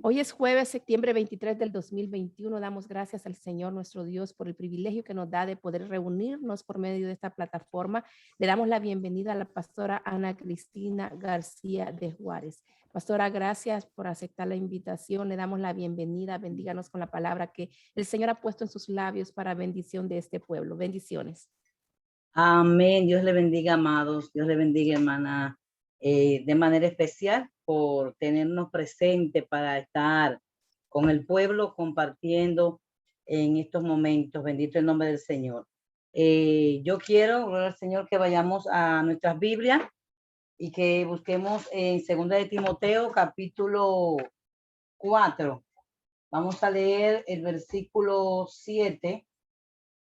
Hoy es jueves, septiembre 23 del 2021. Damos gracias al Señor nuestro Dios por el privilegio que nos da de poder reunirnos por medio de esta plataforma. Le damos la bienvenida a la pastora Ana Cristina García de Juárez. Pastora, gracias por aceptar la invitación. Le damos la bienvenida. Bendíganos con la palabra que el Señor ha puesto en sus labios para bendición de este pueblo. Bendiciones. Amén. Dios le bendiga, amados. Dios le bendiga, hermana, de manera especial por tenernos presente para estar con el pueblo compartiendo en estos momentos. Bendito el nombre del Señor. Yo quiero, gloria al Señor, que vayamos a nuestras Biblias y que busquemos en 2 de Timoteo, capítulo 4. Vamos a leer el versículo 7.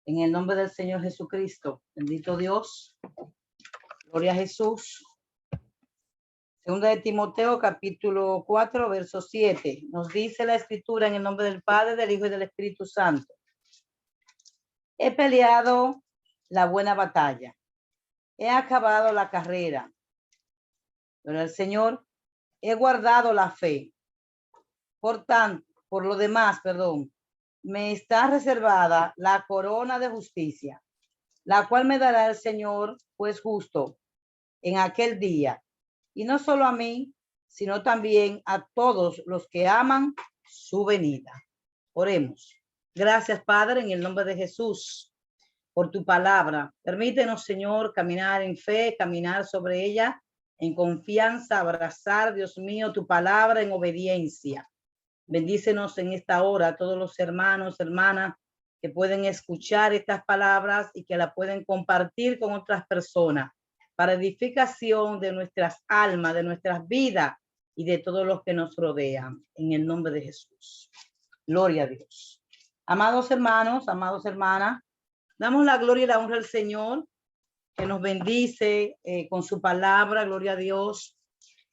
En el nombre del Señor Jesucristo. Bendito Dios. Gloria a Jesús. Segunda de Timoteo, capítulo 4, verso 7. Nos dice la escritura en el nombre del Padre, del Hijo y del Espíritu Santo. He peleado la buena batalla. He acabado la carrera. Gloria al Señor. He guardado la fe. Por lo demás, me está reservada la corona de justicia, la cual me dará el Señor, pues justo, en aquel día, y no solo a mí, sino también a todos los que aman su venida. Oremos. Gracias, Padre, en el nombre de Jesús, por tu palabra. Permítenos, Señor, caminar en fe, caminar sobre ella, en confianza, abrazar, Dios mío, tu palabra en obediencia. Bendícenos en esta hora a todos los hermanos, hermanas que pueden escuchar estas palabras y que la pueden compartir con otras personas para edificación de nuestras almas, de nuestras vidas y de todos los que nos rodean. En el nombre de Jesús. Gloria a Dios. Amados hermanos, amados hermanas, damos la gloria y la honra al Señor que nos bendice con su palabra, gloria a Dios,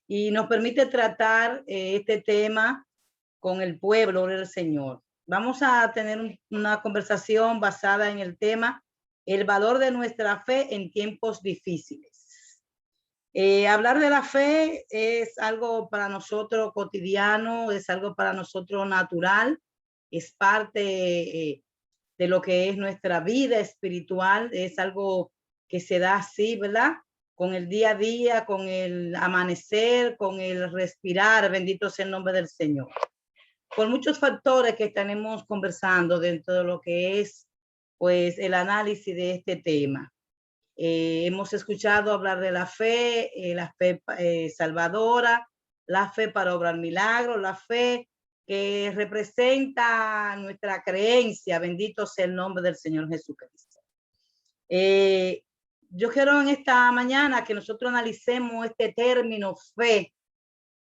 y nos permite tratar este tema con el pueblo del Señor. Vamos a tener una conversación basada en el tema el valor de nuestra fe en tiempos difíciles. Hablar de la fe es algo para nosotros cotidiano, es algo para nosotros natural, es parte de lo que es nuestra vida espiritual, es algo que se da así, ¿verdad? Con el día a día, con el amanecer, con el respirar. Bendito sea el nombre del Señor. Por muchos factores que estaremos conversando dentro de lo que es pues el análisis de este tema. Hemos escuchado hablar de la fe salvadora, la fe para obrar milagros, la fe que representa nuestra creencia. Bendito sea el nombre del Señor Jesucristo. Yo quiero en esta mañana que nosotros analicemos este término fe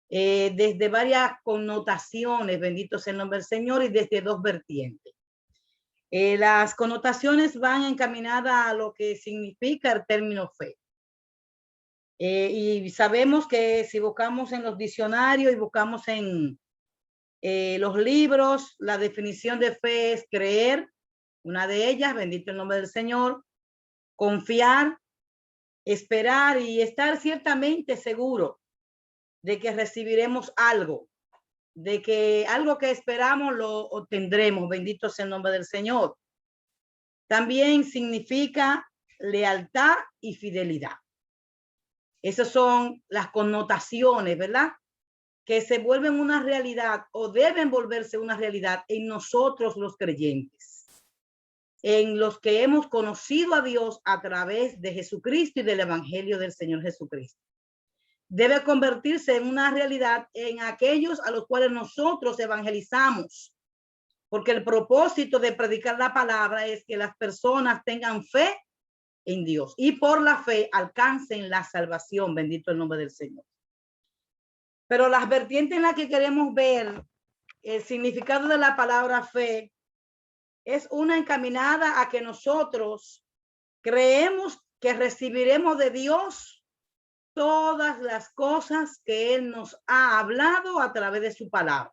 desde varias connotaciones, bendito sea el nombre del Señor, y desde dos vertientes. Las connotaciones van encaminadas a lo que significa el término fe. Y sabemos que si buscamos en los diccionarios y buscamos en los libros, la definición de fe es creer, una de ellas, bendito el nombre del Señor, confiar, esperar y estar ciertamente seguro de que recibiremos algo, de que algo que esperamos lo obtendremos. Bendito sea el nombre del Señor. También significa lealtad y fidelidad. Esas son las connotaciones, ¿verdad? Que se vuelven una realidad o deben volverse una realidad en nosotros los creyentes, en los que hemos conocido a Dios a través de Jesucristo y del Evangelio del Señor Jesucristo. Debe convertirse en una realidad en aquellos a los cuales nosotros evangelizamos, porque el propósito de predicar la palabra es que las personas tengan fe en Dios y por la fe alcancen la salvación. Bendito el nombre del Señor. Pero las vertientes en las que queremos ver el significado de la palabra fe es una encaminada a que nosotros creemos que recibiremos de Dios todas las cosas que Él nos ha hablado a través de su palabra.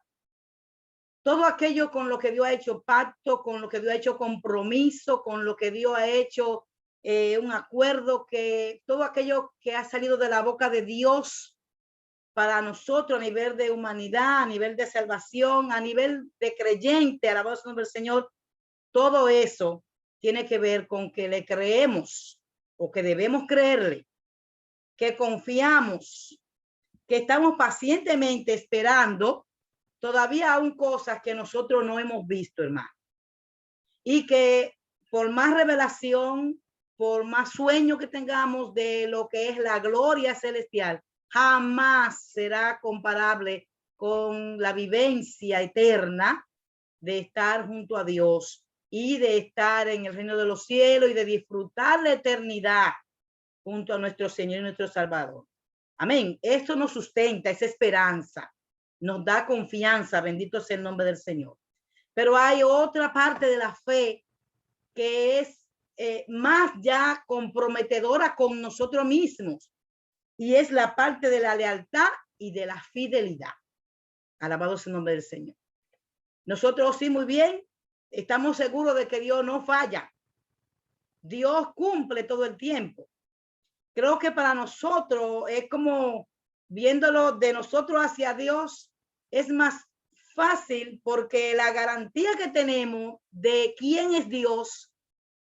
Todo aquello con lo que Dios ha hecho pacto, con lo que Dios ha hecho compromiso, con lo que Dios ha hecho un acuerdo, que todo aquello que ha salido de la boca de Dios para nosotros a nivel de humanidad, a nivel de salvación, a nivel de creyente, alabado sea el nombre del Señor, todo eso tiene que ver con que le creemos o que debemos creerle, que confiamos, que estamos pacientemente esperando todavía aún cosas que nosotros no hemos visto, hermano. Y que por más revelación, por más sueño que tengamos de lo que es la gloria celestial, jamás será comparable con la vivencia eterna de estar junto a Dios y de estar en el reino de los cielos y de disfrutar la eternidad junto a nuestro Señor y nuestro Salvador. Amén. Esto nos sustenta, esa esperanza, nos da confianza, bendito sea el nombre del Señor. Pero hay otra parte de la fe que es más ya comprometedora con nosotros mismos, y es la parte de la lealtad y de la fidelidad. Alabado sea el nombre del Señor. Nosotros sí, muy bien, estamos seguros de que Dios no falla. Dios cumple todo el tiempo. Creo que para nosotros es como viéndolo de nosotros hacia Dios, es más fácil porque la garantía que tenemos de quién es Dios,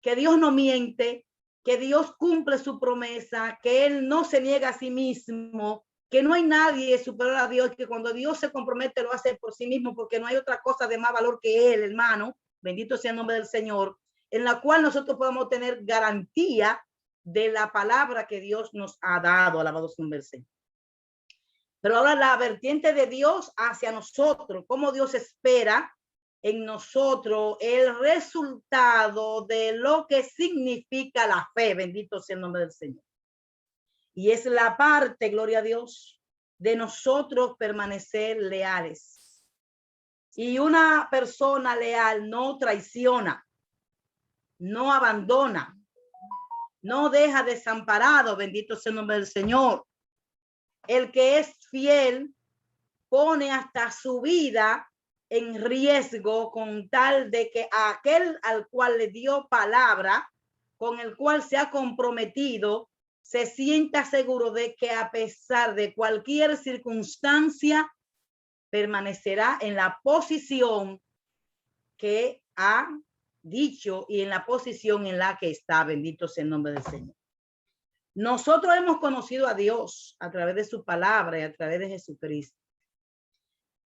que Dios no miente, que Dios cumple su promesa, que Él no se niega a sí mismo, que no hay nadie superior a Dios, que cuando Dios se compromete lo hace por sí mismo, porque no hay otra cosa de más valor que Él, hermano, bendito sea el nombre del Señor, en la cual nosotros podemos tener garantía de la palabra que Dios nos ha dado, alabado sea el nombre del Señor. Pero ahora la vertiente de Dios hacia nosotros, cómo Dios espera en nosotros el resultado de lo que significa la fe, bendito sea el nombre del Señor. Y es la parte, gloria a Dios, de nosotros permanecer leales. Y una persona leal no traiciona, no abandona, no deja desamparado, bendito sea el nombre del Señor. El que es fiel pone hasta su vida en riesgo con tal de que aquel al cual le dio palabra, con el cual se ha comprometido, se sienta seguro de que a pesar de cualquier circunstancia, permanecerá en la posición que ha dicho y en la posición en la que está. Bendito sea el nombre del Señor. Nosotros hemos conocido a Dios a través de su palabra y a través de Jesucristo.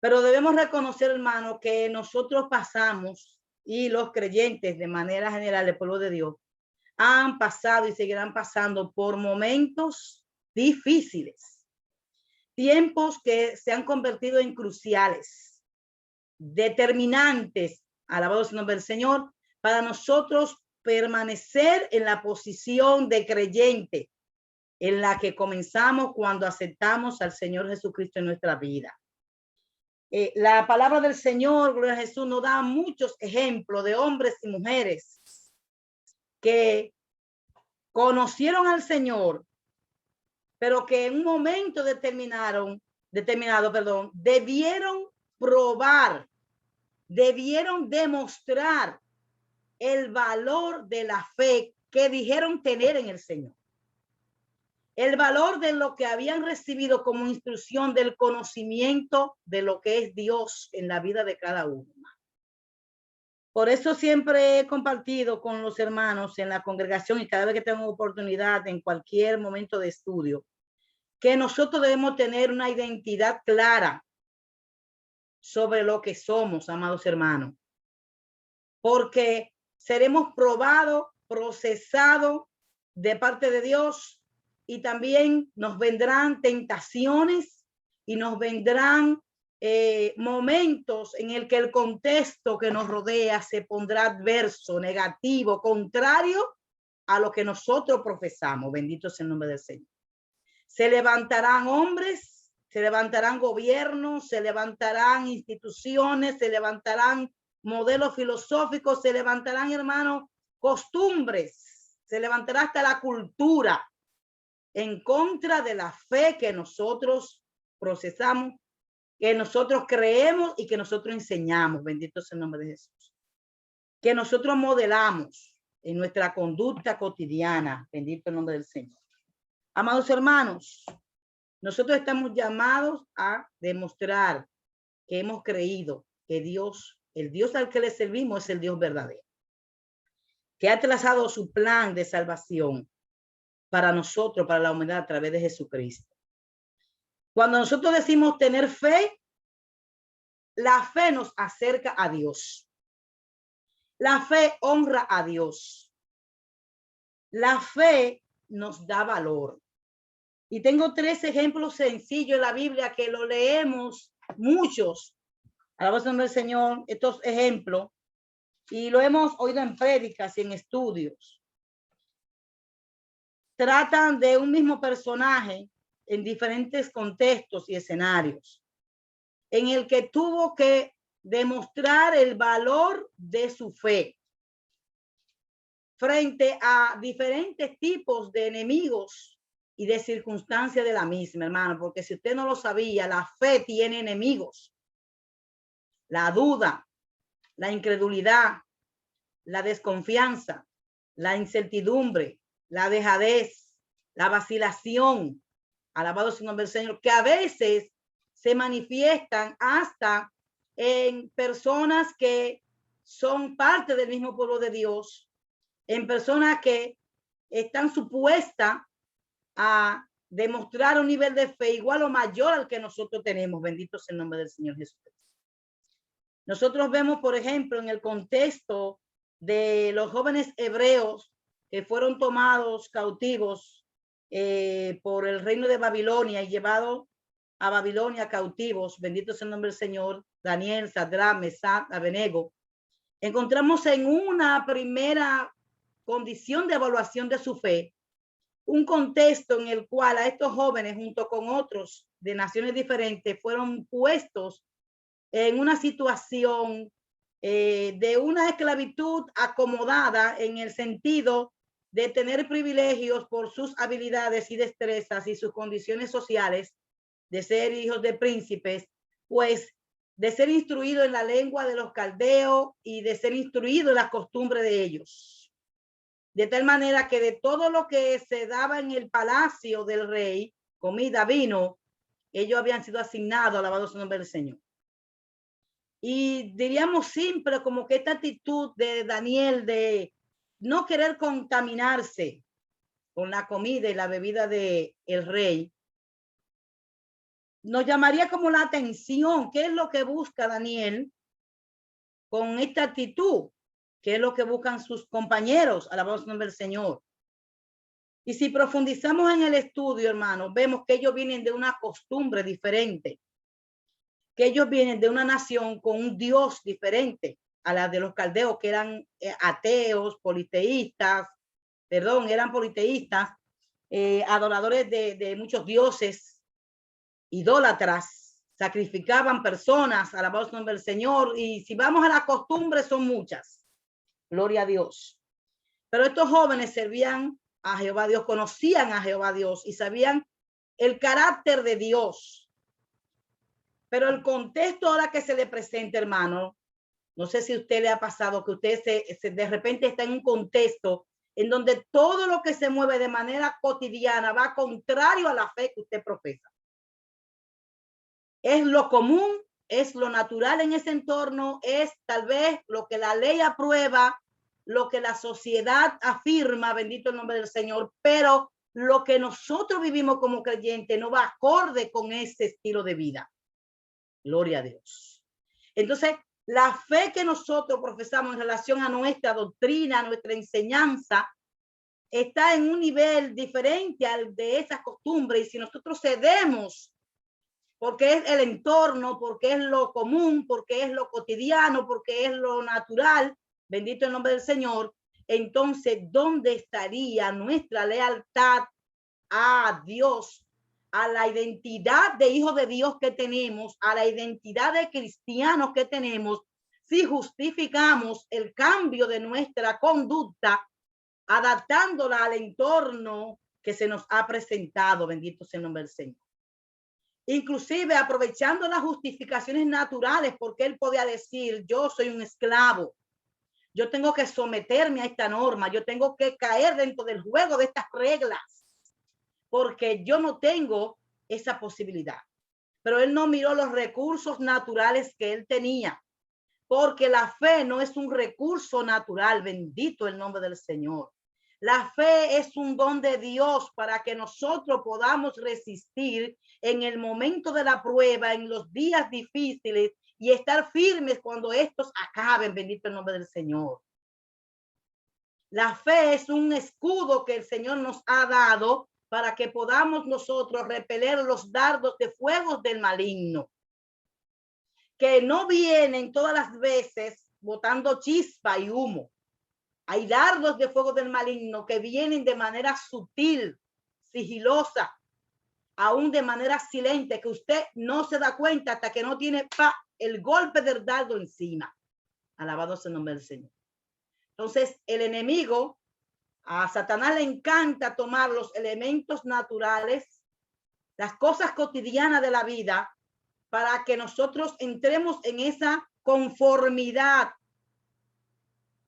Pero debemos reconocer, hermano, que nosotros pasamos, y los creyentes de manera general, el pueblo de Dios, han pasado y seguirán pasando por momentos difíciles, tiempos que se han convertido en cruciales, determinantes, alabado sea el nombre del Señor, para nosotros permanecer en la posición de creyente en la que comenzamos cuando aceptamos al Señor Jesucristo en nuestra vida. La palabra del Señor, gloria a Jesús, nos da muchos ejemplos de hombres y mujeres que conocieron al Señor, pero que en un momento determinado, debieron probar, debieron demostrar el valor de la fe que dijeron tener en el Señor. El valor de lo que habían recibido como instrucción del conocimiento de lo que es Dios en la vida de cada uno. Por eso siempre he compartido con los hermanos en la congregación y cada vez que tengo oportunidad en cualquier momento de estudio, que nosotros debemos tener una identidad clara sobre lo que somos, amados hermanos, porque seremos probados, procesados de parte de Dios, y también nos vendrán tentaciones y nos vendrán momentos en el que el contexto que nos rodea se pondrá adverso, negativo, contrario a lo que nosotros profesamos. Bendito sea el nombre del Señor. Se levantarán hombres, se levantarán gobiernos, se levantarán instituciones, se levantarán modelos filosóficos, se levantarán, hermanos, costumbres, se levantará hasta la cultura en contra de la fe que nosotros procesamos, que nosotros creemos y que nosotros enseñamos. Bendito sea el nombre de Jesús. Que nosotros modelamos en nuestra conducta cotidiana. Bendito el nombre del Señor. Amados hermanos, Nosotros estamos llamados a demostrar que hemos creído que Dios, el Dios al que le servimos, es el Dios verdadero, que ha trazado su plan de salvación para nosotros, para la humanidad, a través de Jesucristo. Cuando nosotros decimos tener fe, la fe nos acerca a Dios. La fe honra a Dios. La fe nos da valor. Y tengo 3 ejemplos sencillos en la Biblia que lo leemos muchos. Alabado sea el nombre del Señor, estos ejemplos. Y lo hemos oído en prédicas y en estudios. Tratan de un mismo personaje en diferentes contextos y escenarios, en el que tuvo que demostrar el valor de su fe frente a diferentes tipos de enemigos y de circunstancias de la misma, hermano, porque si usted no lo sabía, la fe tiene enemigos. La duda, la incredulidad, la desconfianza, la incertidumbre, la dejadez, la vacilación, alabado sea el nombre del Señor, que a veces se manifiestan hasta en personas que son parte del mismo pueblo de Dios, en personas que están supuestas a demostrar un nivel de fe igual o mayor al que nosotros tenemos. Bendito sea el nombre del Señor Jesucristo. Nosotros vemos, por ejemplo, en el contexto de los jóvenes hebreos que fueron tomados cautivos por el reino de Babilonia y llevados a Babilonia cautivos, bendito sea el nombre del Señor, Daniel, Sadrach, Mesach, Abednego, encontramos en una primera condición de evaluación de su fe, un contexto en el cual a estos jóvenes, junto con otros de naciones diferentes, fueron puestos en una situación de una esclavitud acomodada en el sentido de tener privilegios por sus habilidades y destrezas y sus condiciones sociales, de ser hijos de príncipes, pues de ser instruido en la lengua de los caldeos y de ser instruido en las costumbres de ellos. De tal manera que de todo lo que se daba en el palacio del rey, comida, vino, ellos habían sido asignados, alabado su nombre del Señor. Y diríamos siempre como que esta actitud de Daniel de no querer contaminarse con la comida y la bebida del rey, nos llamaría como la atención. ¿Qué es lo que busca Daniel con esta actitud? ¿Qué es lo que buscan sus compañeros? Alabado su nombre del Señor. Y si profundizamos en el estudio, hermanos, vemos que ellos vienen de una costumbre diferente, que ellos vienen de una nación con un Dios diferente a la de los caldeos, que eran ateos, politeístas, eran politeístas, adoradores de muchos dioses, idólatras, sacrificaban personas, alabado el nombre del Señor, y si vamos a la costumbre son muchas, gloria a Dios. Pero estos jóvenes servían a Jehová Dios, conocían a Jehová Dios y sabían el carácter de Dios. Pero el contexto ahora que se le presenta, hermano, no sé si a usted le ha pasado que usted de repente está en un contexto en donde todo lo que se mueve de manera cotidiana va contrario a la fe que usted profesa. Es lo común, es lo natural en ese entorno, es tal vez lo que la ley aprueba, lo que la sociedad afirma, bendito el nombre del Señor, pero lo que nosotros vivimos como creyentes no va acorde con ese estilo de vida. Gloria a Dios. Entonces, la fe que nosotros profesamos en relación a nuestra doctrina, a nuestra enseñanza, está en un nivel diferente al de esas costumbres. Y si nosotros cedemos, porque es el entorno, porque es lo común, porque es lo cotidiano, porque es lo natural, bendito el nombre del Señor, entonces, ¿dónde estaría nuestra lealtad a Dios, a la identidad de hijos de Dios que tenemos, a la identidad de cristianos que tenemos, si justificamos el cambio de nuestra conducta, adaptándola al entorno que se nos ha presentado? Bendito sea el nombre del Señor. Inclusive aprovechando las justificaciones naturales, porque él podía decir, yo soy un esclavo, yo tengo que someterme a esta norma, yo tengo que caer dentro del juego de estas reglas, porque yo no tengo esa posibilidad. Pero él no miró los recursos naturales que él tenía, porque la fe no es un recurso natural, bendito el nombre del Señor. La fe es un don de Dios para que nosotros podamos resistir en el momento de la prueba, en los días difíciles, y estar firmes cuando estos acaben, bendito el nombre del Señor. La fe es un escudo que el Señor nos ha dado para que podamos nosotros repeler los dardos de fuego del maligno, que no vienen todas las veces botando chispa y humo. Hay dardos de fuego del maligno que vienen de manera sutil, sigilosa, aún de manera silente, que usted no se da cuenta hasta que no tiene el golpe del dardo encima. Alabado sea el nombre del Señor. Entonces, el enemigo, a Satanás le encanta tomar los elementos naturales, las cosas cotidianas de la vida, para que nosotros entremos en esa conformidad,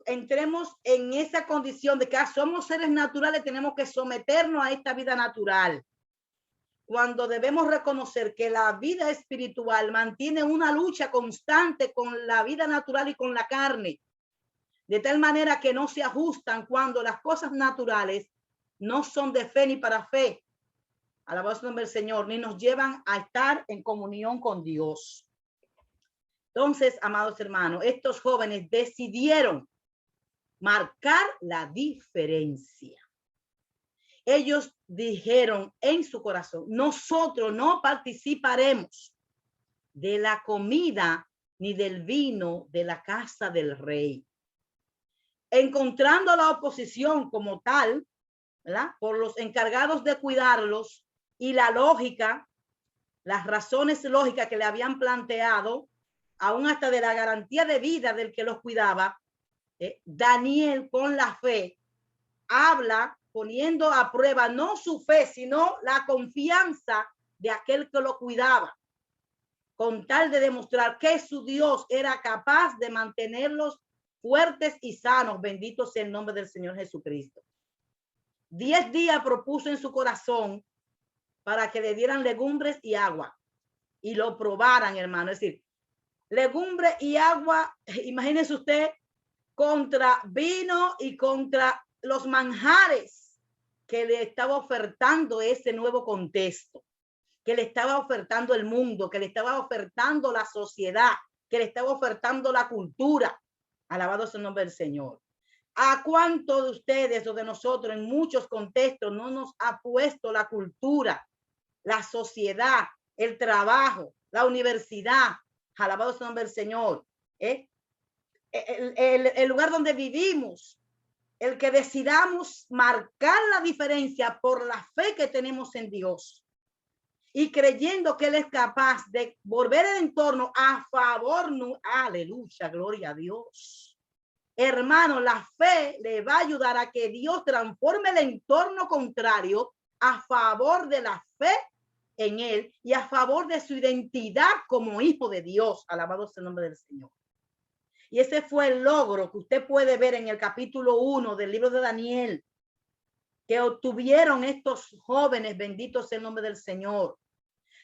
entremos en esa condición de que somos seres naturales, tenemos que someternos a esta vida natural. Cuando debemos reconocer que la vida espiritual mantiene una lucha constante con la vida natural y con la carne, de tal manera que no se ajustan cuando las cosas naturales no son de fe ni para fe. Alabado el nombre del Señor, ni nos llevan a estar en comunión con Dios. Entonces, amados hermanos, estos jóvenes decidieron marcar la diferencia. Ellos dijeron en su corazón: nosotros no participaremos de la comida ni del vino de la casa del rey. Encontrando la oposición como tal, ¿verdad?, por los encargados de cuidarlos, y la lógica, las razones lógicas que le habían planteado, aún hasta de la garantía de vida del que los cuidaba, Daniel, con la fe, habla poniendo a prueba no su fe, sino la confianza de aquel que lo cuidaba, con tal de demostrar que su Dios era capaz de mantenerlos fuertes y sanos. Bendito sea el nombre del Señor Jesucristo. 10 días propuso en su corazón para que le dieran legumbres y agua y lo probaran, hermano. Es decir, legumbre y agua, imagínese usted, contra vino y contra los manjares que le estaba ofertando ese nuevo contexto, que le estaba ofertando el mundo, que le estaba ofertando la sociedad, que le estaba ofertando la cultura. Alabado sea el nombre del Señor. ¿A cuántos de ustedes o de nosotros en muchos contextos no nos ha puesto la cultura, la sociedad, el trabajo, la universidad? Alabado sea el nombre del Señor. El lugar donde vivimos, el que decidamos marcar la diferencia por la fe que tenemos en Dios y creyendo que Él es capaz de volver el entorno a favor. Aleluya, gloria a Dios. Hermano, la fe le va a ayudar a que Dios transforme el entorno contrario a favor de la fe en Él y a favor de su identidad como hijo de Dios. Alabado sea el nombre del Señor. Y ese fue el logro que usted puede ver en el capítulo 1 del libro de Daniel, que obtuvieron estos jóvenes, benditos sea el nombre del Señor.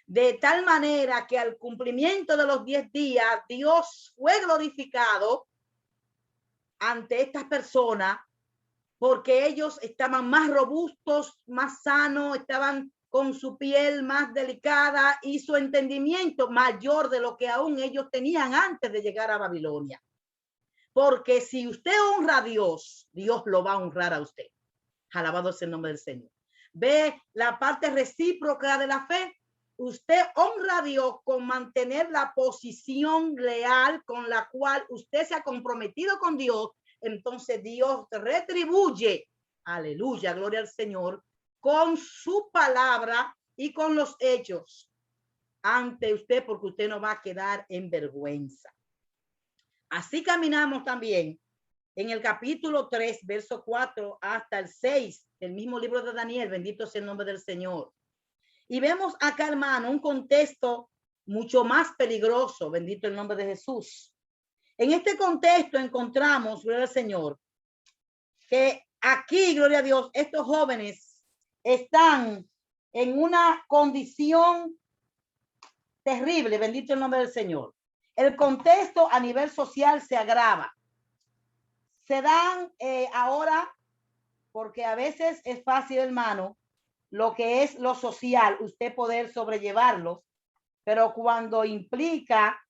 De tal manera que al cumplimiento de los 10 días, Dios fue glorificado ante estas personas, porque ellos estaban más robustos, más sanos, estaban con su piel más delicada y su entendimiento mayor de lo que aún ellos tenían antes de llegar a Babilonia. Porque si usted honra a Dios, Dios lo va a honrar a usted. Alabado sea el nombre del Señor. Ve la parte recíproca de la fe. Usted honra a Dios con mantener la posición leal con la cual usted se ha comprometido con Dios. Entonces Dios retribuye, aleluya, gloria al Señor, con su palabra y con los hechos ante usted, porque usted no va a quedar en vergüenza. Así caminamos también en el capítulo 3, verso 4 hasta el 6 del mismo libro de Daniel. Bendito sea el nombre del Señor. Y vemos acá, hermano, un contexto mucho más peligroso. Bendito el nombre de Jesús. En este contexto encontramos, gloria al Señor, que aquí, gloria a Dios, estos jóvenes están en una condición terrible, bendito el nombre del Señor. El contexto a nivel social se agrava. Se dan ahora, porque a veces es fácil, hermano, lo que es lo social, usted poder sobrellevarlo, pero cuando implica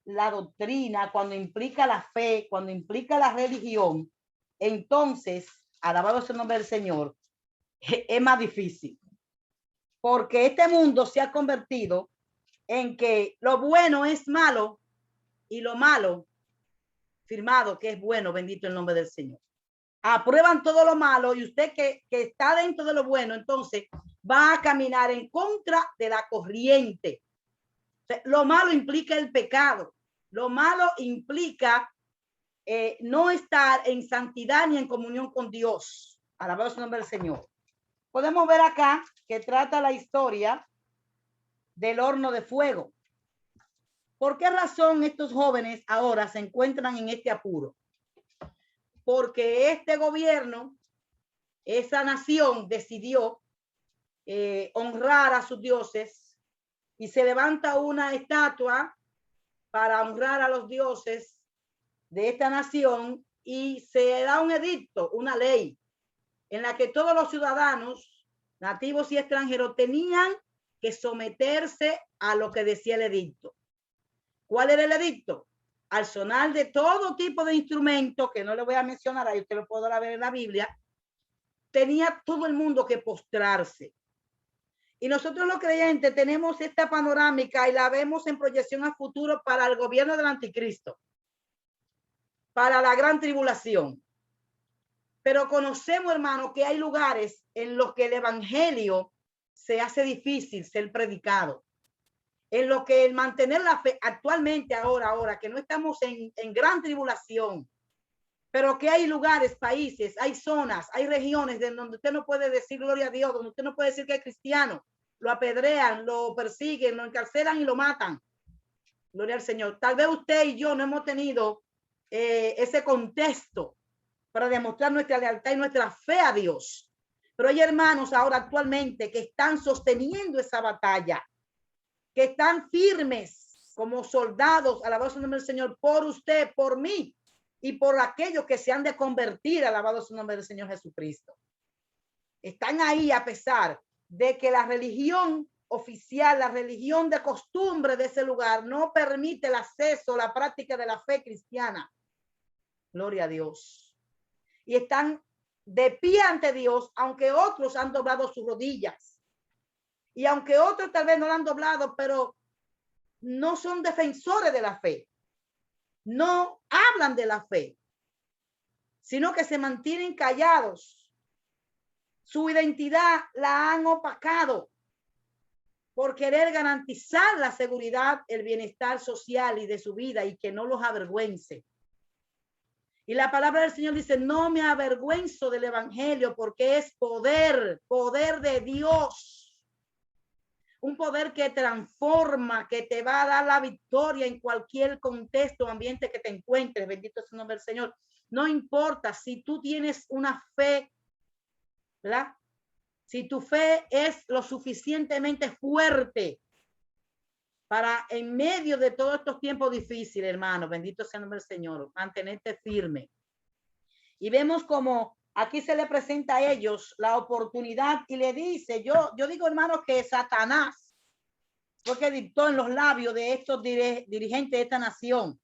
la doctrina, cuando implica la fe, cuando implica la religión, entonces, alabado sea el nombre del Señor, es más difícil. Porque este mundo se ha convertido en que lo bueno es malo y lo malo firmado que es bueno, bendito el nombre del Señor. Aprueban todo lo malo y usted que está dentro de lo bueno, entonces va a caminar en contra de la corriente. O sea, lo malo implica el pecado. Lo malo implica no estar en santidad ni en comunión con Dios. Alabado sea el nombre del Señor. Podemos ver acá que trata la historia del horno de fuego. ¿Por qué razón estos jóvenes ahora se encuentran en este apuro? Porque este gobierno, esa nación decidió honrar a sus dioses y se levanta una estatua para honrar a los dioses de esta nación y se da un edicto, una ley en la que todos los ciudadanos, nativos y extranjeros, tenían que someterse a lo que decía el edicto. ¿Cuál era el edicto? Al sonar de todo tipo de instrumentos, que no le voy a mencionar, ahí usted lo podrá ver en la Biblia, tenía todo el mundo que postrarse. Y nosotros los creyentes tenemos esta panorámica y la vemos en proyección a futuro para el gobierno del anticristo, para la gran tribulación. Pero conocemos, hermano, que hay lugares en los que el evangelio se hace difícil ser predicado. En lo que el mantener la fe actualmente, ahora que no estamos en gran tribulación, pero que hay lugares, países, hay zonas, hay regiones de donde usted no puede decir gloria a Dios, donde usted no puede decir que es cristiano, lo apedrean, lo persiguen, lo encarcelan y lo matan. Gloria al Señor. Tal vez usted y yo no hemos tenido ese contexto para demostrar nuestra lealtad y nuestra fe a Dios. Pero hay hermanos ahora actualmente que están sosteniendo esa batalla, que están firmes como soldados, alabado sea el nombre del Señor, por usted, por mí y por aquellos que se han de convertir, alabado sea el nombre del Señor Jesucristo. Están ahí a pesar de que la religión oficial, la religión de costumbre de ese lugar no permite el acceso, la práctica de la fe cristiana. Gloria a Dios. Y están de pie ante Dios, aunque otros han doblado sus rodillas. Y aunque otros tal vez no lo han doblado, pero no son defensores de la fe. No hablan de la fe, sino que se mantienen callados. Su identidad la han opacado por querer garantizar la seguridad, el bienestar social y de su vida y que no los avergüence. Y la palabra del Señor dice, no me avergüenzo del evangelio porque es poder, poder de Dios. Un poder que transforma, que te va a dar la victoria en cualquier contexto o ambiente que te encuentres. Bendito es el nombre del Señor. No importa si tú tienes una fe, ¿verdad? Si tu fe es lo suficientemente fuerte para en medio de todos estos tiempos difíciles, hermano, bendito sea el nombre del Señor, mantenerte firme. Y vemos como aquí se le presenta a ellos la oportunidad y le dice, yo digo, hermanos, que Satanás fue que dictó en los labios de estos dirigentes de esta nación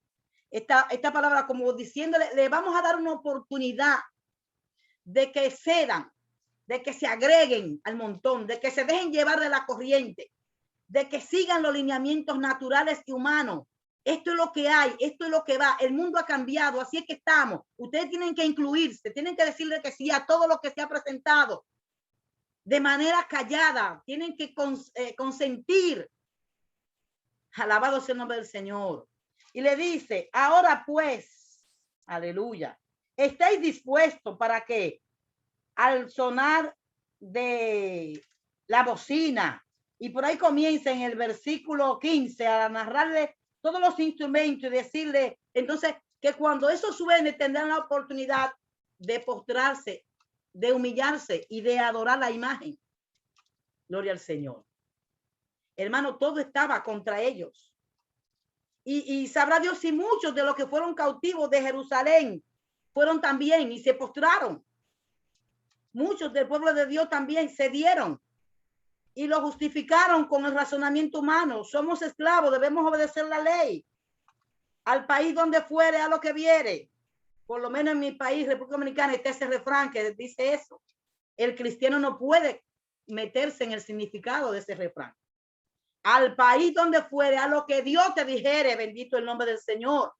esta palabra, como diciéndole, le vamos a dar una oportunidad de que cedan, de que se agreguen al montón, de que se dejen llevar de la corriente, de que sigan los lineamientos naturales y humanos. Esto es lo que hay, esto es lo que va. El mundo ha cambiado, así es que estamos. Ustedes tienen que incluirse, tienen que decirle que sí a todo lo que se ha presentado de manera callada. Tienen que consentir. Alabado sea el nombre del Señor. Y le dice, ahora pues, aleluya, ¿estáis dispuestos para que al sonar de la bocina, y por ahí comienza en el versículo 15 a narrarle todos los instrumentos y decirle entonces que cuando eso suene tendrán la oportunidad de postrarse, de humillarse y de adorar la imagen? Gloria al Señor. Hermano, todo estaba contra ellos. Y sabrá Dios si muchos de los que fueron cautivos de Jerusalén fueron también y se postraron. Muchos del pueblo de Dios también cedieron y lo justificaron con el razonamiento humano. Somos esclavos, debemos obedecer la ley. Al país donde fuere, a lo que viere. Por lo menos en mi país, República Dominicana, está ese refrán que dice eso. El cristiano no puede meterse en el significado de ese refrán. Al país donde fuere, a lo que Dios te dijere, bendito el nombre del Señor.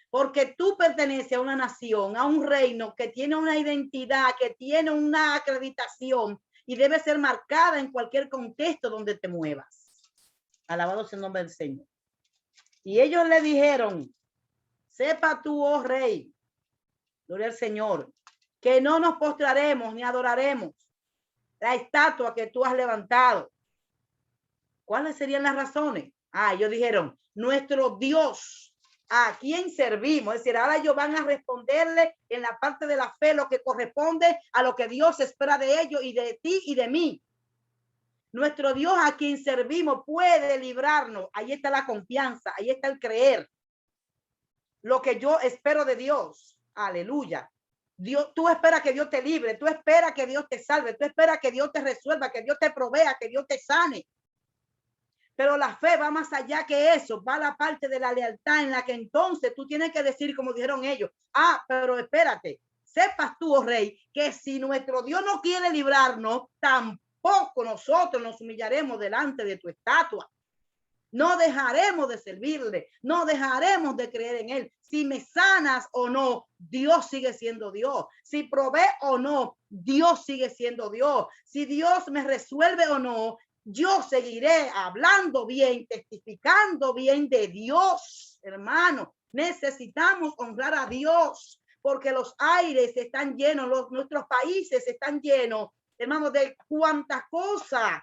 Porque tú perteneces a una nación, a un reino que tiene una identidad, que tiene una acreditación y debe ser marcada en cualquier contexto donde te muevas. Alabado sea el nombre del Señor. Y ellos le dijeron, sepa tú, oh rey, gloria al Señor, que no nos postraremos ni adoraremos la estatua que tú has levantado. ¿Cuáles serían las razones? Ellos dijeron, nuestro Dios, ¿a quién servimos? Es decir, ahora ellos van a responderle en la parte de la fe lo que corresponde a lo que Dios espera de ellos y de ti y de mí. Nuestro Dios a quien servimos puede librarnos. Ahí está la confianza, ahí está el creer. Lo que yo espero de Dios. Aleluya. Dios, tú esperas que Dios te libre, tú esperas que Dios te salve, tú esperas que Dios te resuelva, que Dios te provea, que Dios te sane. Pero la fe va más allá que eso, va a la parte de la lealtad en la que entonces tú tienes que decir, como dijeron ellos, pero espérate, sepas tú, oh rey, que si nuestro Dios no quiere librarnos, tampoco nosotros nos humillaremos delante de tu estatua. No dejaremos de servirle, no dejaremos de creer en él. Si me sanas o no, Dios sigue siendo Dios. Si provee o no, Dios sigue siendo Dios. Si Dios me resuelve o no, yo seguiré hablando bien, testificando bien de Dios, hermano. Necesitamos honrar a Dios porque los aires están llenos, nuestros países están llenos, hermano, de cuántas cosas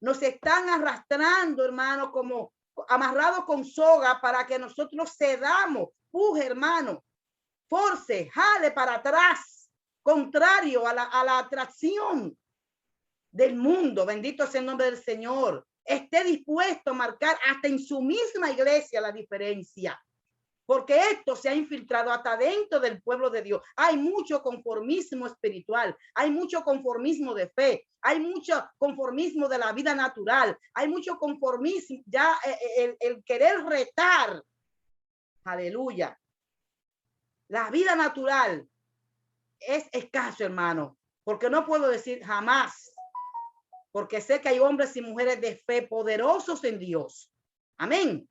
nos están arrastrando, hermano, como amarrados con soga para que nosotros cedamos. Hermano, force, jale para atrás, contrario a la atracción del mundo. Bendito sea el nombre del Señor. Esté dispuesto a marcar hasta en su misma iglesia la diferencia. Porque esto se ha infiltrado hasta dentro del pueblo de Dios. Hay mucho conformismo espiritual, hay mucho conformismo de fe, hay mucho conformismo de la vida natural, hay mucho conformismo, ya el querer retar, aleluya. La vida natural es escaso, hermano, porque no puedo decir jamás, porque sé que hay hombres y mujeres de fe poderosos en Dios. Amén.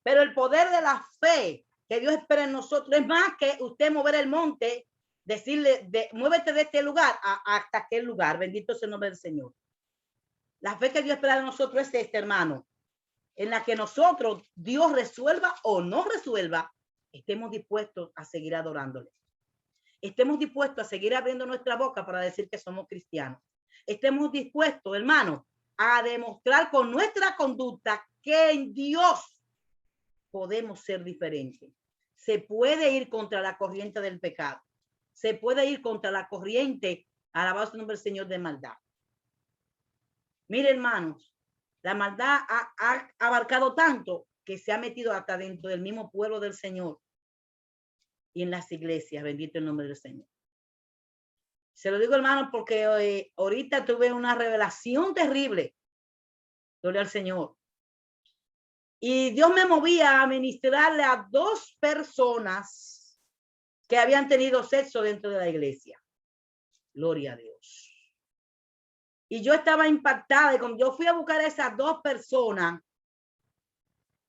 Pero el poder de la fe que Dios espera en nosotros es más que usted mover el monte, decirle, muévete de este lugar hasta aquel lugar. Bendito sea el nombre del Señor. La fe que Dios espera de nosotros es esta, hermano, en la que nosotros, Dios resuelva o no resuelva, estemos dispuestos a seguir adorándole. Estemos dispuestos a seguir abriendo nuestra boca para decir que somos cristianos. Estemos dispuestos, hermano, a demostrar con nuestra conducta que en Dios podemos ser diferentes. Se puede ir contra la corriente del pecado. Se puede ir contra la corriente, alabado sea el nombre del Señor, de maldad. Mire, hermanos, la maldad ha abarcado tanto que se ha metido hasta dentro del mismo pueblo del Señor y en las iglesias. Bendito el nombre del Señor. Se lo digo, hermano, porque ahorita tuve una revelación terrible. Gloria al Señor. Y Dios me movía a ministrarle a 2 personas que habían tenido sexo dentro de la iglesia. Gloria a Dios. Y yo estaba impactada. Y cuando yo fui a buscar a esas 2 personas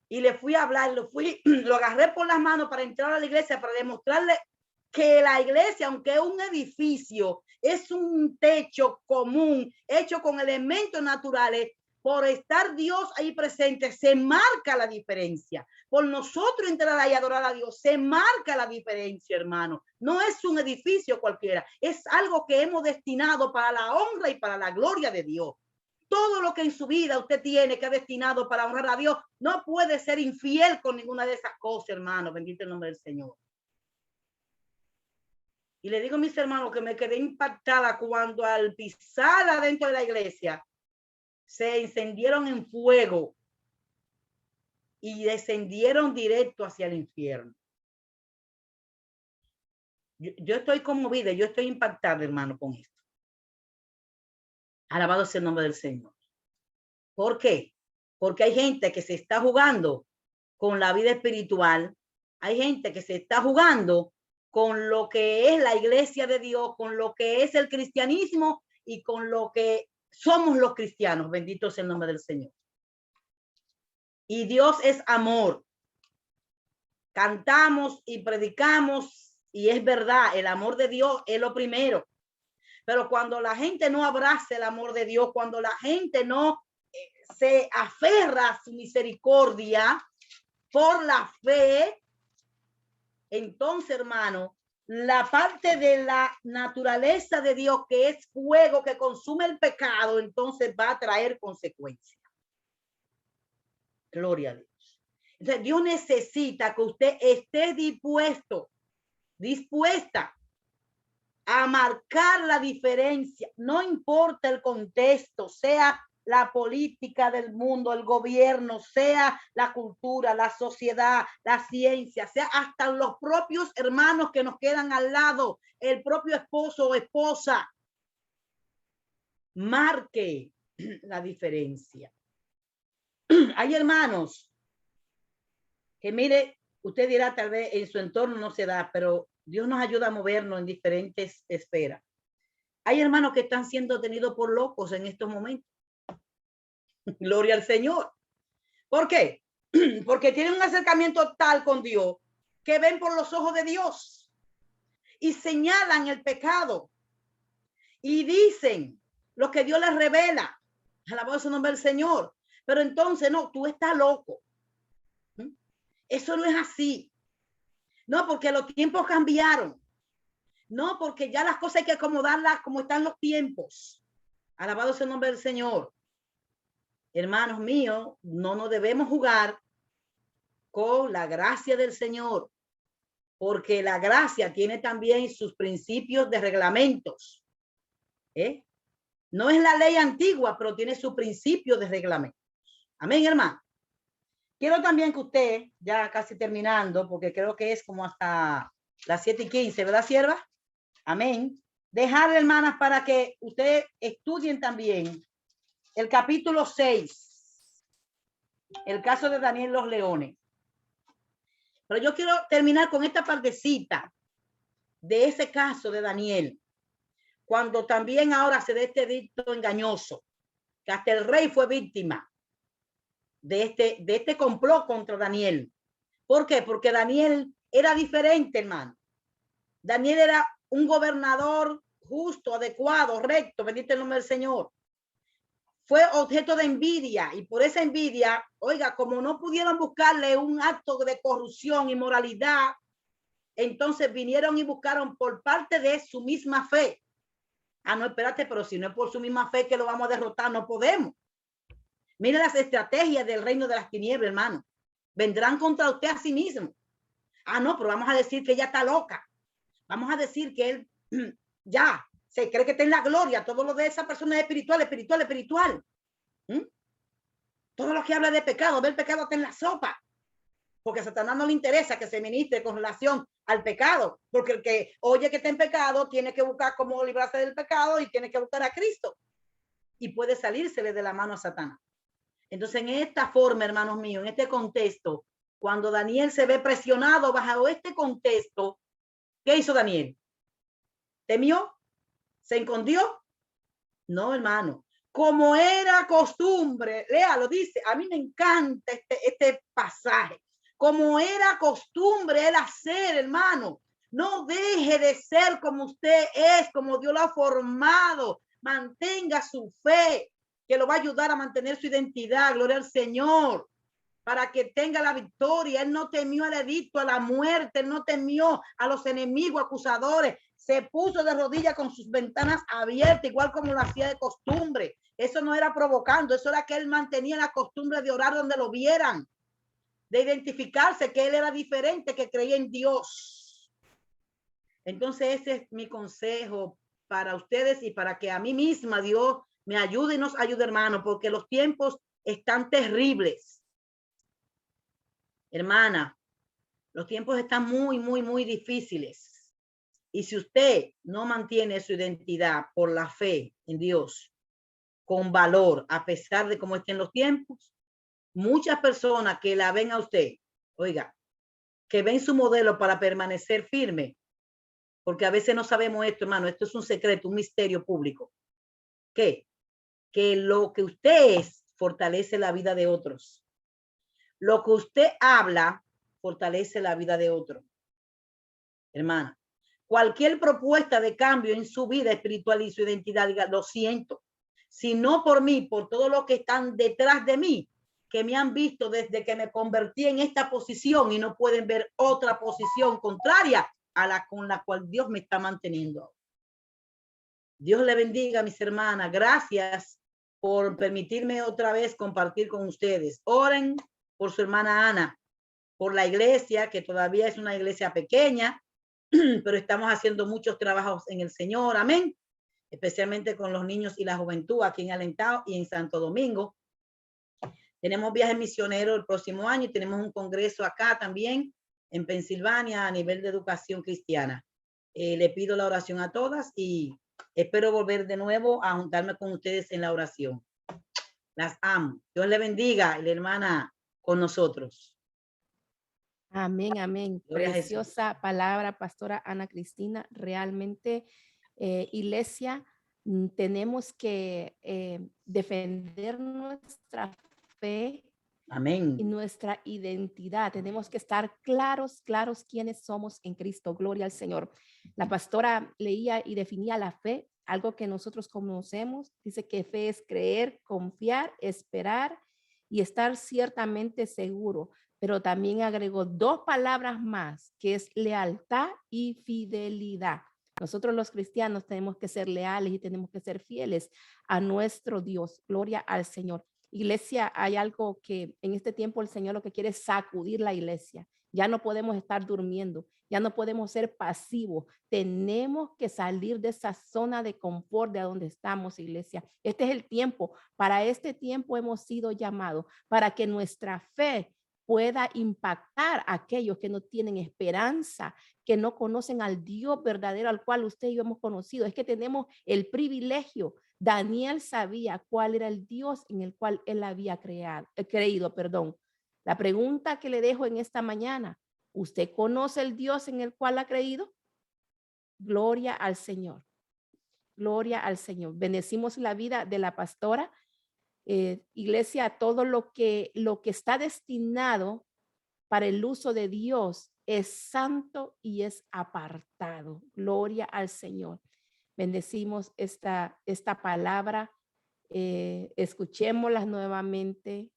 y le fui a hablar, lo agarré por las manos para entrar a la iglesia, para demostrarle que la iglesia, aunque es un edificio, es un techo común, hecho con elementos naturales. Por estar Dios ahí presente, se marca la diferencia. Por nosotros entrar ahí y adorar a Dios, se marca la diferencia, hermano. No es un edificio cualquiera, es algo que hemos destinado para la honra y para la gloria de Dios. Todo lo que en su vida usted tiene que ha destinado para honrar a Dios, no puede ser infiel con ninguna de esas cosas, hermano. Bendito el nombre del Señor. Y le digo a mis hermanos que me quedé impactada cuando al pisar adentro de la iglesia se encendieron en fuego y descendieron directo hacia el infierno. Yo estoy conmovida, yo estoy impactada, hermano, con esto. Alabado sea el nombre del Señor. ¿Por qué? Porque hay gente que se está jugando con la vida espiritual. Hay gente que se está jugando con lo que es la iglesia de Dios, con lo que es el cristianismo y con lo que somos los cristianos. Bendito sea el nombre del Señor. Y Dios es amor. Cantamos y predicamos y es verdad, el amor de Dios es lo primero. Pero cuando la gente no abraza el amor de Dios, cuando la gente no se aferra a su misericordia por la fe, entonces, hermano, la parte de la naturaleza de Dios, que es fuego que consume el pecado, entonces va a traer consecuencias. Gloria a Dios. Entonces, Dios necesita que usted esté dispuesta a marcar la diferencia. No importa el contexto, sea la política del mundo, el gobierno, sea la cultura, la sociedad, la ciencia, sea hasta los propios hermanos que nos quedan al lado, el propio esposo o esposa. Marque la diferencia. Hay hermanos que mire, usted dirá tal vez en su entorno no se da, pero Dios nos ayuda a movernos en diferentes esferas. Hay hermanos que están siendo tenidos por locos en estos momentos. Gloria al Señor. ¿Por qué? Porque tienen un acercamiento tal con Dios que ven por los ojos de Dios y señalan el pecado y dicen lo que Dios les revela. Alabado su nombre del Señor. Pero entonces, no, tú estás loco. Eso no es así. No, porque los tiempos cambiaron. No, porque ya las cosas hay que acomodarlas como están los tiempos. Alabado sea el nombre del Señor. Hermanos míos, no nos debemos jugar con la gracia del Señor, porque la gracia tiene también sus principios de reglamentos. No es la ley antigua, pero tiene su principio de reglamentos. Amén, hermano. Quiero también que usted, ya casi terminando, porque creo que es como hasta las 7:15, ¿verdad, sierva? Amén. Dejarle, hermanas, para que ustedes estudien también el capítulo 6, el caso de Daniel los leones. Pero yo quiero terminar con esta partecita de ese caso de Daniel, cuando también ahora se da este dicto engañoso, que hasta el rey fue víctima de este complot contra Daniel. ¿Por qué? Porque Daniel era diferente, hermano. Daniel era un gobernador justo, adecuado, recto, bendito el nombre del Señor. Fue objeto de envidia y por esa envidia, oiga, como no pudieron buscarle un acto de corrupción y moralidad, entonces vinieron y buscaron por parte de su misma fe. Ah, no, espérate, pero si no es por su misma fe que lo vamos a derrotar, no podemos. Mire las estrategias del reino de las tinieblas, hermano. Vendrán contra usted a sí mismo. Ah, no, pero vamos a decir que ella está loca. Vamos a decir que él ya se cree que está en la gloria. Todo lo de esa persona es espiritual. Todo lo que habla de pecado, ve el pecado está en la sopa. Porque a Satanás no le interesa que se ministre con relación al pecado. Porque el que oye que está en pecado tiene que buscar cómo librarse del pecado y tiene que buscar a Cristo. Y puede salírsele de la mano a Satanás. Entonces, en esta forma, hermanos míos, en este contexto, cuando Daniel se ve presionado bajo este contexto, ¿qué hizo Daniel? ¿Temió? ¿Se escondió? No, hermano. Como era costumbre, léalo, dice, a mí me encanta este pasaje. Como era costumbre él hacer, hermano. No deje de ser como usted es, como Dios lo ha formado. Mantenga su fe, que lo va a ayudar a mantener su identidad. Gloria al Señor. Para que tenga la victoria. Él no temió al edicto, a la muerte. Él no temió a los enemigos, acusadores. Se puso de rodillas con sus ventanas abiertas, igual como lo hacía de costumbre. Eso no era provocando, eso era que él mantenía la costumbre de orar donde lo vieran, de identificarse que él era diferente, que creía en Dios. Entonces ese es mi consejo para ustedes y para que a mí misma Dios me ayude y nos ayude, hermano, porque los tiempos están terribles. Hermana, los tiempos están muy, muy, muy difíciles. Y si usted no mantiene su identidad por la fe en Dios, con valor, a pesar de cómo estén los tiempos, muchas personas que la ven a usted, oiga, que ven su modelo para permanecer firme, porque a veces no sabemos esto, hermano, esto es un secreto, un misterio público. ¿Qué? Que lo que usted es fortalece la vida de otros. Lo que usted habla fortalece la vida de otros. Hermana, cualquier propuesta de cambio en su vida espiritual y su identidad, diga, lo siento. Si no por mí, por todos los que están detrás de mí, que me han visto desde que me convertí en esta posición y no pueden ver otra posición contraria a la con la cual Dios me está manteniendo. Dios le bendiga, mis hermanas. Gracias por permitirme otra vez compartir con ustedes. Oren por su hermana Ana, por la iglesia, que todavía es una iglesia pequeña, pero estamos haciendo muchos trabajos en el Señor. Amén. Especialmente con los niños y la juventud aquí en Alentado y en Santo Domingo. Tenemos viajes misioneros el próximo año y tenemos un congreso acá también en Pensilvania a nivel de educación cristiana. Le pido la oración a todas y espero volver de nuevo a juntarme con ustedes en la oración. Las amo. Dios le bendiga, la hermana con nosotros. Amén, amén. Gloria a Jesús. Preciosa palabra, pastora Ana Cristina. Realmente, iglesia, tenemos que defender nuestra fe Amén. y nuestra identidad. Tenemos que estar claros, claros quiénes somos en Cristo. Gloria al Señor. La pastora leía y definía la fe, algo que nosotros conocemos. Dice que fe es creer, confiar, esperar y estar ciertamente seguro. Pero también agregó dos palabras más, que es lealtad y fidelidad. Nosotros los cristianos tenemos que ser leales y tenemos que ser fieles a nuestro Dios. Gloria al Señor. Iglesia, hay algo que en este tiempo el Señor lo que quiere es sacudir la iglesia. Ya no podemos estar durmiendo, ya no podemos ser pasivos. Tenemos que salir de esa zona de confort de donde estamos, iglesia. Este es el tiempo. Para este tiempo hemos sido llamados para que nuestra fe pueda impactar a aquellos que no tienen esperanza, que no conocen al Dios verdadero al cual usted y yo hemos conocido. Es que tenemos el privilegio. Daniel sabía cuál era el Dios en el cual él había creído. La pregunta que le dejo en esta mañana, ¿usted conoce el Dios en el cual ha creído? Gloria al Señor. Gloria al Señor. Bendecimos la vida de la pastora. Iglesia, todo lo que está destinado para el uso de Dios es santo y es apartado. Gloria al Señor. Bendecimos esta palabra. Escuchémoslas nuevamente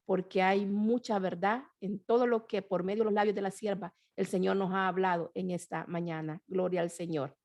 porque hay mucha verdad en todo lo que por medio de los labios de la sierva el Señor nos ha hablado en esta mañana. Gloria al Señor.